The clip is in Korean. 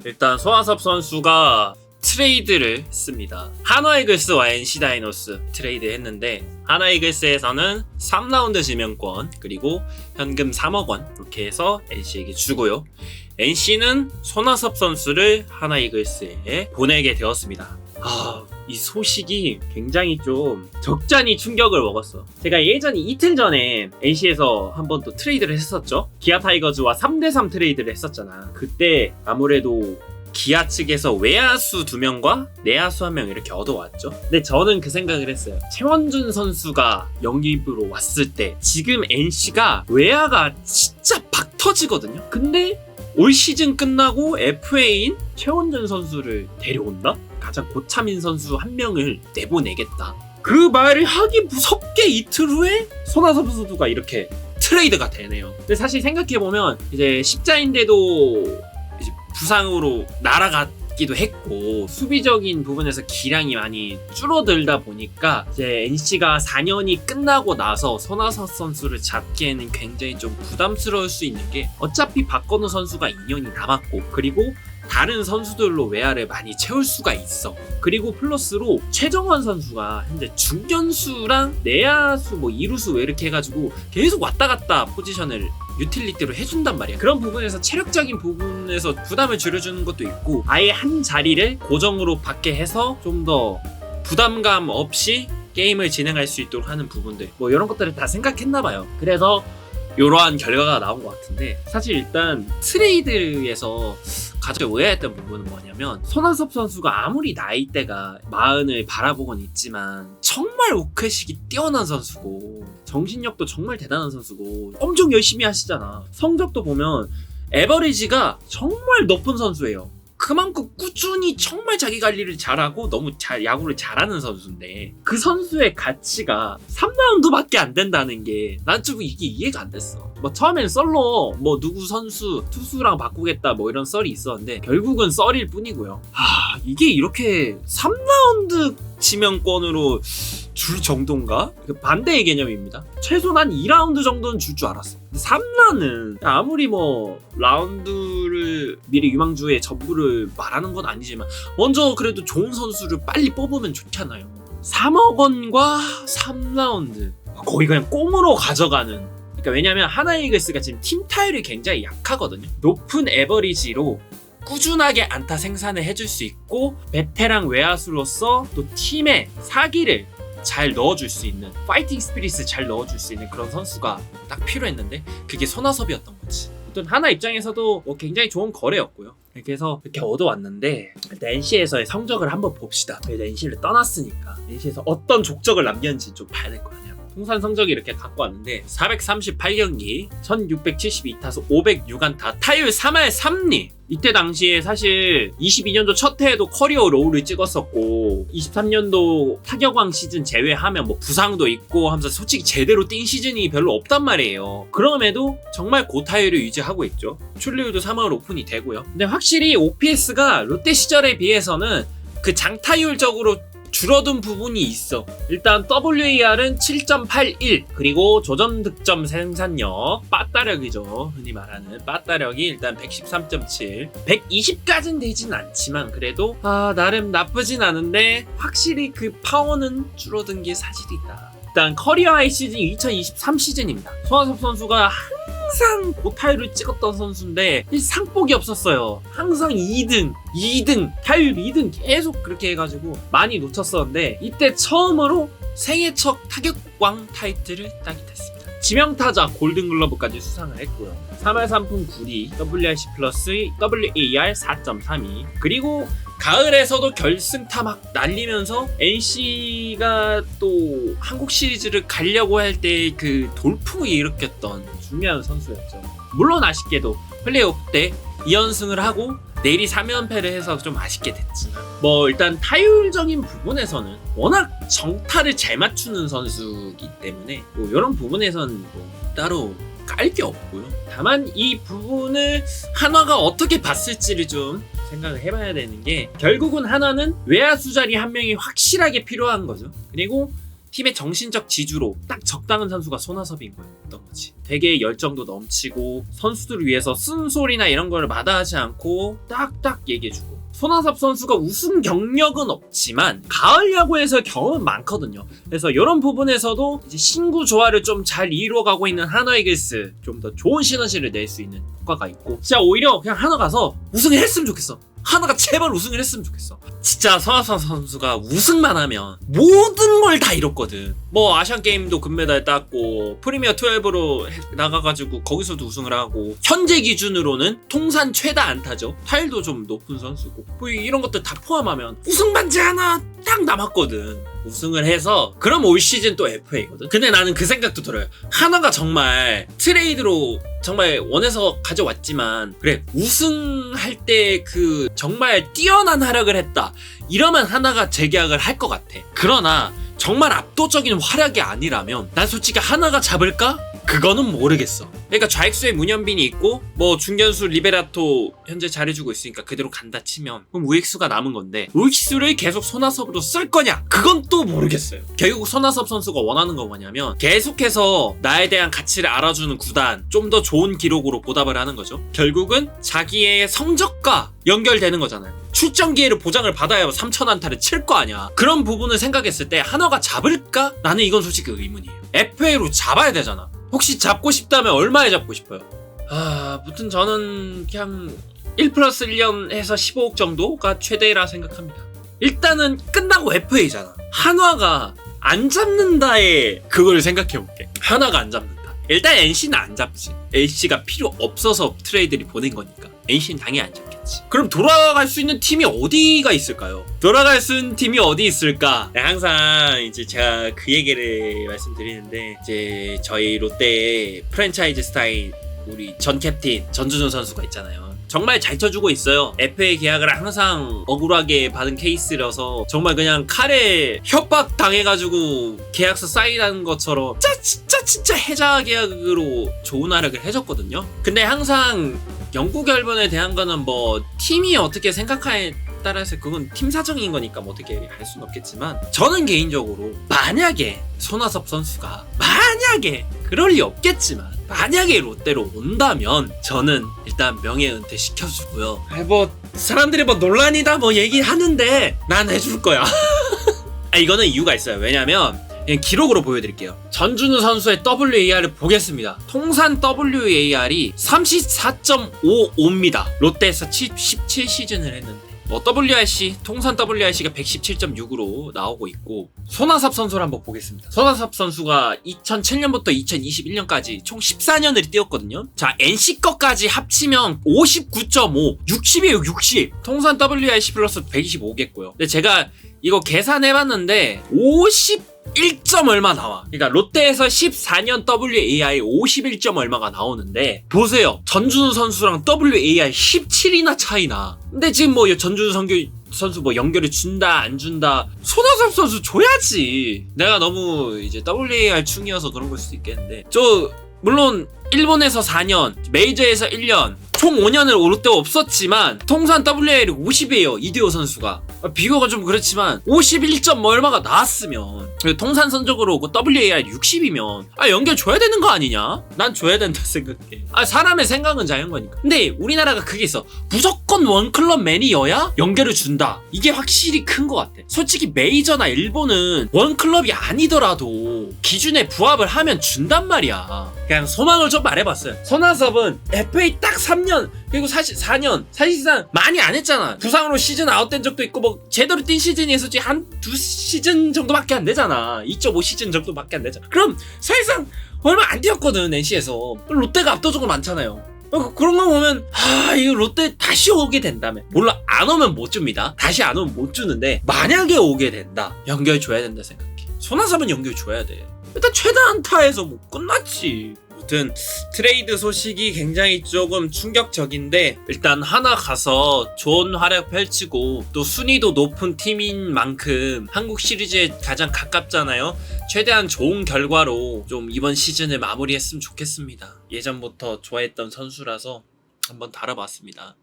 일단 손아섭 선수가 트레이드를 했습니다. 한화이글스와 NC 다이노스 트레이드 했는데 한화이글스에서는 3라운드 지명권 그리고 현금 3억 원 이렇게 해서 NC에게 주고요. NC는 손아섭 선수를 한화이글스에 보내게 되었습니다. 이 소식이 굉장히 좀 적잖이 충격을 먹었어. 제가 예전에 이틀 전에 NC에서 한번 또 트레이드를 했었죠. 기아 타이거즈와 3대3 트레이드를 했었잖아. 그때 아무래도 기아 측에서 외야수 2명과 내야수 1명 이렇게 얻어왔죠. 근데 저는 그 생각을 했어요. 최원준 선수가 영입으로 왔을 때 지금 NC가 외야가 진짜 박 터지거든요. 근데 올 시즌 끝나고 FA인 최원준 선수를 데려온다? 가장 고참인 선수 한 명을 내보내겠다. 그 말을 하기 무섭게 이틀 후에 손아섭 선수가 이렇게 트레이드가 되네요. 근데 사실 생각해보면 이제 십자인대도 이제 부상으로 날아갔기도 했고 수비적인 부분에서 기량이 많이 줄어들다 보니까 이제 NC가 4년이 끝나고 나서 손아섭 선수를 잡기에는 굉장히 좀 부담스러울 수 있는 게 어차피 박건우 선수가 2년이 남았고 그리고 다른 선수들로 외야를 많이 채울 수가 있어. 그리고 플러스로 최정원 선수가 현재 중견수랑 내야수 뭐 2루수 이렇게 해가지고 계속 왔다 갔다 포지션을 유틸리티로 해준단 말이야. 그런 부분에서 체력적인 부분에서 부담을 줄여주는 것도 있고 아예 한 자리를 고정으로 받게 해서 좀 더 부담감 없이 게임을 진행할 수 있도록 하는 부분들 뭐 이런 것들을 다 생각했나봐요. 그래서 이러한 결과가 나온 것 같은데 사실 일단 트레이드에서 가장 의아했던 부분은 뭐냐면 손아섭 선수가 아무리 나이대가 40을 바라보곤 있지만 정말 우크식이 뛰어난 선수고 정신력도 정말 대단한 선수고 엄청 열심히 하시잖아. 성적도 보면 에버리지가 정말 높은 선수예요. 그만큼 꾸준히 정말 자기 관리를 잘하고 너무 야구를 잘하는 선수인데 그 선수의 가치가 3라운드밖에 안 된다는 게 난 좀 이게 이해가 안 됐어. 뭐 처음에는 썰로 뭐 누구 선수 투수랑 바꾸겠다 뭐 이런 썰이 있었는데 결국은 썰일 뿐이고요. 이게 이렇게 3라운드 지명권으로 줄 정도인가? 반대의 개념입니다. 최소한 한 2라운드 정도는 줄 줄 알았어. 근데 3라는 아무리 뭐 라운드를 미리 유망주의 전부를 말하는 건 아니지만 먼저 그래도 좋은 선수를 빨리 뽑으면 좋잖아요. 3억 원과 3라운드 거의 그냥 꽁으로 가져가는. 그러니까 왜냐면 하나이글스가 지금 팀 타율이 굉장히 약하거든요. 높은 에버리지로 꾸준하게 안타 생산을 해줄 수 있고 베테랑 외야수로서 또 팀의 사기를 잘 넣어줄 수 있는 파이팅 스피릿을 잘 넣어줄 수 있는 그런 선수가 딱 필요했는데 그게 손아섭이었던 거지. 어떤 하나 입장에서도 뭐 굉장히 좋은 거래였고요. 이렇게 해서 이렇게 얻어왔는데 일단 NC에서의 성적을 한번 봅시다. 이제 NC를 떠났으니까 NC에서 어떤 족적을 남겼는지 좀 봐야 될 거 아니야. 통산 성적이 이렇게 갖고 왔는데 438경기 1672타수 506안타 타율 3할 3리. 이때 당시에 사실 22년도 첫 해에도 커리어 로우를 찍었었고 23년도 타격왕 시즌 제외하면 뭐 부상도 있고 하면서 솔직히 제대로 뛴 시즌이 별로 없단 말이에요. 그럼에도 정말 고타율을 유지하고 있죠. 출루율도 3할 오픈이 되고요. 근데 확실히 OPS가 롯데 시절에 비해서는 그 장타율적으로 줄어든 부분이 있어. 일단 WAR은 7.81 그리고 조전 득점 생산력 빠따력이죠. 흔히 말하는 빠따력이 일단 113.7 120까지는 되진 않지만 그래도 나름 나쁘진 않은데 확실히 그 파워는 줄어든 게 사실이다. 일단 커리어 하이 시즌 2023 시즌입니다. 손아섭 선수가 항상 고타율을 찍었던 선수인데 상복이 없었어요. 항상 2등 타율 2등 계속 그렇게 해가지고 많이 놓쳤었는데 이때 처음으로 생애 첫 타격왕 타이틀을 따게 됐습니다. 지명타자 골든글러브까지 수상을 했고요. 3할 3푼 9리 WRC 플러스 WAR 4.32 그리고 가을에서도 결승타 막 날리면서 NC가 또 한국 시리즈를 가려고 할 때 그 돌풍을 일으켰던 중요한 선수였죠. 물론 아쉽게도 플레이오프 때 2연승을 하고 내일이 3연패를 해서 좀 아쉽게 됐지만 뭐 일단 타율적인 부분에서는 워낙 정타를 잘 맞추는 선수이기 때문에 뭐 이런 부분에서는 뭐 따로 깔 게 없고요. 다만 이 부분을 한화가 어떻게 봤을지를 좀 생각을 해봐야 되는 게 결국은 한화는 외야수 자리 한 명이 확실하게 필요한 거죠. 그리고 팀의 정신적 지주로 딱 적당한 선수가 손아섭인 거였던 거지. 되게 열정도 넘치고 선수들을 위해서 쓴소리나 이런 걸 마다하지 않고 딱딱 얘기해주고. 손아섭 선수가 우승 경력은 없지만 가을 야구에서 경험은 많거든요. 그래서 이런 부분에서도 이제 신구 조화를 좀 잘 이루어가고 있는 한화 이글스, 좀 더 좋은 시너지를 낼 수 있는 효과가 있고, 진짜 오히려 그냥 한화 가서 우승을 했으면 좋겠어. 하나가 제발 우승을 했으면 좋겠어. 진짜 손아섭 선수가 우승만 하면 모든 걸 다 이뤘거든. 뭐 아시안게임도 금메달 땄고 프리미어 12로 나가가지고 거기서도 우승을 하고, 현재 기준으로는 통산 최다 안타죠. 타율도 좀 높은 선수고, 뭐 이런 것들 다 포함하면 우승 반지 하나 딱 남았거든. 우승을 해서 그럼 올 시즌 또 FA거든. 근데 나는 그 생각도 들어요. 하나가 정말 트레이드로 정말 원해서 가져왔지만, 그래 우승할 때 그 정말 뛰어난 활약을 했다 이러면 하나가 재계약을 할 것 같아. 그러나 정말 압도적인 활약이 아니라면 난 솔직히 하나가 잡을까? 그거는 모르겠어. 그러니까 좌익수에 문현빈이 있고 뭐 중견수 리베라토 현재 잘해주고 있으니까 그대로 간다 치면 그럼 우익수가 남은 건데, 우익수를 계속 손아섭으로 쓸 거냐? 그건 또 모르겠어요. 결국 손아섭 선수가 원하는 건 뭐냐면 계속해서 나에 대한 가치를 알아주는 구단, 좀 더 좋은 기록으로 보답을 하는 거죠. 결국은 자기의 성적과 연결되는 거잖아요. 출전 기회를 보장을 받아야 3,000안타를 칠 거 아니야. 그런 부분을 생각했을 때 한화가 잡을까? 나는 이건 솔직히 의문이에요. FA로 잡아야 되잖아. 혹시 잡고 싶다면 얼마에 잡고 싶어요? 아무튼 저는 그냥 1+1년 해서 15억 정도가 최대라 생각합니다. 일단은 끝나고 FA잖아. 한화가 안 잡는다에 그걸 생각해볼게. 한화가 안 잡는다. 일단 NC는 안 잡지. NC가 필요 없어서 트레이드를 보낸 거니까 NC는 당연히 안 잡겠지. 그럼 돌아갈 수 있는 팀이 어디가 있을까요? 돌아갈 수 있는 팀이 어디 있을까? 항상 이제 제가 그 얘기를 말씀드리는데, 이제 저희 롯데의 프랜차이즈 스타일 우리 전 캡틴 전준우 선수가 있잖아요. 정말 잘 쳐주고 있어요. FA 계약을 항상 억울하게 받은 케이스라서 정말 그냥 칼에 협박 당해가지고 계약서 사인하는 것처럼 진짜 해자 계약으로 좋은 활약을 해줬거든요. 근데 항상 영구 결번에 대한 거는 뭐 팀이 어떻게 생각하에 따라서 그건 팀 사정인 거니까 뭐 어떻게 할 수는 없겠지만, 저는 개인적으로 만약에 손아섭 선수가 만약에 그럴 리 없겠지만 만약에 롯데로 온다면 저는 일단 명예 은퇴 시켜주고요. 뭐 사람들이 뭐 논란이다 뭐 얘기하는데 난 해줄 거야. 이거는 이유가 있어요. 왜냐면 그냥 기록으로 보여드릴게요. 전준우 선수의 WAR을 보겠습니다. 통산 WAR이 34.55입니다. 롯데에서 17시즌을 했는데 WRC, 통산 WRC가 117.6으로 나오고 있고, 손아섭 선수를 한번 보겠습니다. 손아섭 선수가 2007년부터 2021년까지 총 14년을 뛰었거든요. 자, NC 거까지 합치면 59.5, 60이에요, 60. 통산 WRC 플러스 125겠고요. 근데 제가 이거 계산해봤는데 51점 얼마 나와. 그러니까 롯데에서 14년 WAR 51점 얼마가 나오는데, 보세요. 전준우 선수랑 WAR 17이나 차이나. 근데 지금 뭐 전준우 선수 뭐 연결을 준다 안 준다, 손아섭 선수 줘야지. 내가 너무 이제 WAR 충이어서 그런 걸 수도 있겠는데, 저 물론 일본에서 4년, 메이저에서 1년, 총 5년을 롯데 없었지만 통산 WAR이 50이에요. 이대호 선수가. 비교가 좀 그렇지만 51점 뭐 얼마가 나왔으면, 통산 성적으로 그 WAR 60이면 연결 줘야 되는 거 아니냐? 난 줘야 된다 생각해. 사람의 생각은 자유인 거니까. 근데 우리나라가 그게 있어. 무조건 원클럽맨이어야 연결을 준다. 이게 확실히 큰 것 같아. 솔직히 메이저나 일본은 원클럽이 아니더라도 기준에 부합을 하면 준단 말이야. 그냥 소망을 좀 말해봤어요. 손아섭은 FA 딱 3년, 그리고 사실 4년, 사실상 많이 안 했잖아. 부상으로 시즌 아웃된 적도 있고, 뭐 제대로 뛴 시즌이 있었지 한 2시즌 정도밖에 안 되잖아. 2.5시즌 정도밖에 안 되잖아. 그럼 사실상 얼마 안 뛰었거든, NC에서. 롯데가 압도적으로 많잖아요. 그런 거 보면 이거 롯데 다시 오게 된다면, 물론 안 오면 못 줍니다. 다시 안 오면 못 주는데 만약에 오게 된다, 연결 줘야 된다 생각해. 손아섭은 연결 줘야 돼. 일단 최다 안타에서 뭐 끝났지. 아무튼 트레이드 소식이 굉장히 조금 충격적인데, 일단 하나 가서 좋은 활약 펼치고 또 순위도 높은 팀인 만큼 한국 시리즈에 가장 가깝잖아요. 최대한 좋은 결과로 좀 이번 시즌을 마무리했으면 좋겠습니다. 예전부터 좋아했던 선수라서 한번 다뤄봤습니다.